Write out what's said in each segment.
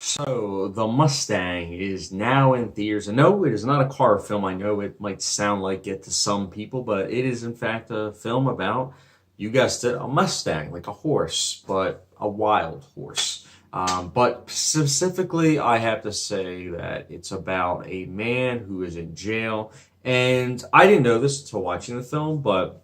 So, The Mustang is now in theaters. And no, it is not a car film. I know it might sound like it to some people, but it is in fact a film about, you guessed it, a Mustang, like a horse, but a wild horse. But specifically, I have to say that it's about a man who is in jail. And I didn't know this until watching the film, but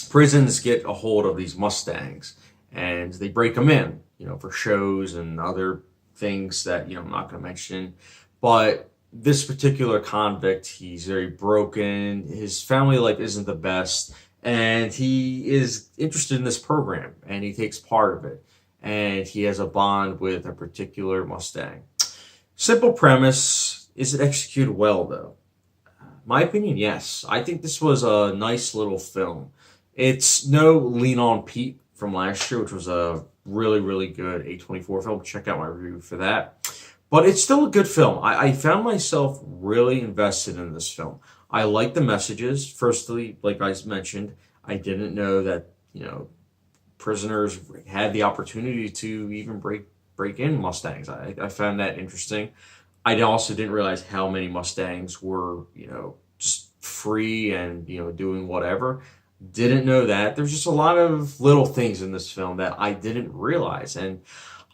prisons get a hold of these Mustangs and they break them in, for shows and other things that, I'm not going to mention. But this particular convict, he's very broken. His family life isn't the best. And he is interested in this program and he takes part of it. And he has a bond with a particular Mustang. Simple premise. Is it executed well, though? My opinion, yes. I think this was a nice little film. It's no Lean on Pete from last year, which was a really, really good A24 film. Check out my review for that. But it's still a good film. I found myself really invested in this film. I like the messages. Firstly, like I mentioned, I didn't know that, prisoners had the opportunity to even break in Mustangs. I found that interesting. I also didn't realize how many Mustangs were, just free and, doing whatever. Didn't know that. There's just a lot of little things in this film that I didn't realize. And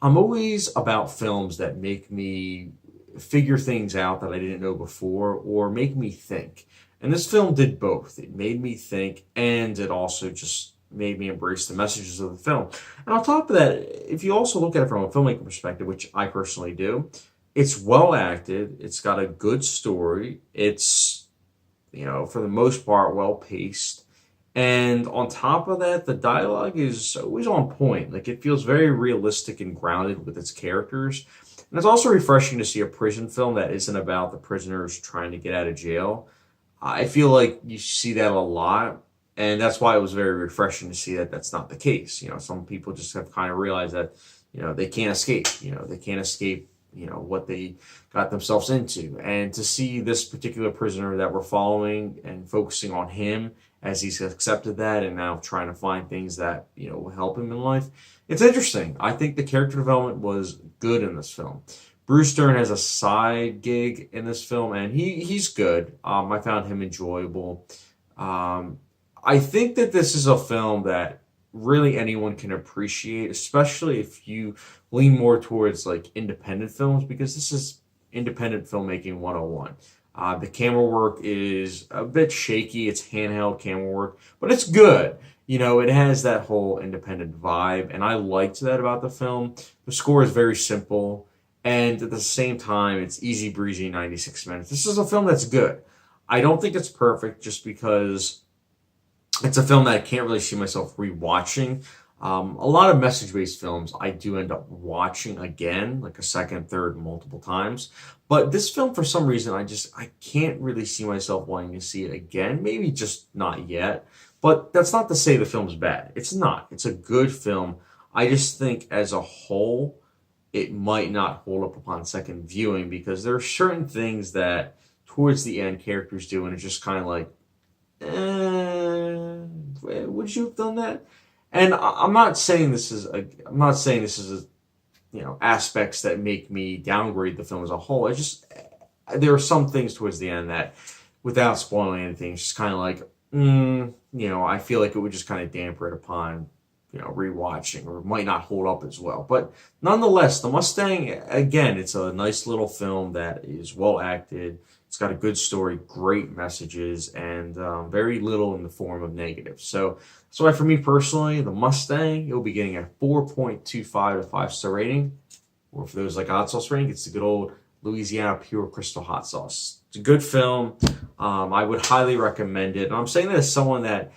I'm always about films that make me figure things out that I didn't know before or make me think. And this film did both. It made me think and it also just made me embrace the messages of the film. And on top of that, if you also look at it from a filmmaking perspective, which I personally do, it's well acted. It's got a good story. It's, for the most part, well paced. And on top of that, the dialogue is always on point. Like, it feels very realistic and grounded with its characters. And it's also refreshing to see a prison film that isn't about the prisoners trying to get out of jail. I feel like you see that a lot. And that's why it was very refreshing to see that that's not the case. Some people just have kind of realized that, they can't escape. They can't escape, what they got themselves into. And to see this particular prisoner that we're following and focusing on him as he's accepted that and now trying to find things that, will help him in life, it's interesting. I think the character development was good in this film. Bruce Dern has a side gig in this film, and he's good. I found him enjoyable. I think that this is a film that really anyone can appreciate, especially if you lean more towards like independent films, because this is independent filmmaking 101. The camera work is a bit shaky. It's handheld camera work, but it's good. It has that whole independent vibe, and I liked that about the film. The score is very simple, and at the same time, it's easy breezy 96 minutes. This is a film that's good. I don't think it's perfect just because it's a film that I can't really see myself rewatching. A lot of message-based films I do end up watching again, like a second, third, multiple times. But this film, for some reason, I can't really see myself wanting to see it again. Maybe just not yet. But that's not to say the film's bad. It's not. It's a good film. I just think as a whole, it might not hold up upon second viewing because there are certain things that towards the end characters do, and it's just kind of like, would you have done that? And I'm not saying this is aspects that make me downgrade the film as a whole. There are some things towards the end that, without spoiling anything, it's just kind of like, I feel like it would just kind of damper it upon, rewatching, or it might not hold up as well. But nonetheless, The Mustang, again, it's a nice little film that is well acted. It's got a good story, great messages, and very little in the form of negatives. So that's why, for me personally, The Mustang, you'll be getting a 4.25 to 5-star rating. Or for those like hot sauce rating, it's the good old Louisiana Pure Crystal Hot Sauce. It's a good film. I would highly recommend it. And I'm saying that as someone that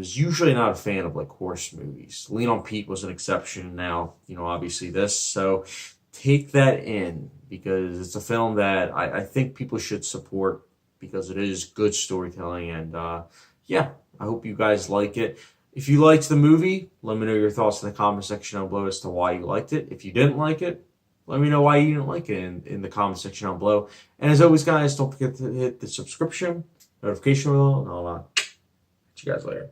is usually not a fan of like horse movies. Lean on Pete was an exception. Now, obviously this. So take that in, because it's a film that I think people should support because it is good storytelling. And I hope you guys like it. If you liked the movie, let me know your thoughts in the comment section down below as to why you liked it. If you didn't like it, let me know why you didn't like it in the comment section down below. And as always, guys, don't forget to hit the subscription, notification bell, and I'll catch you guys later.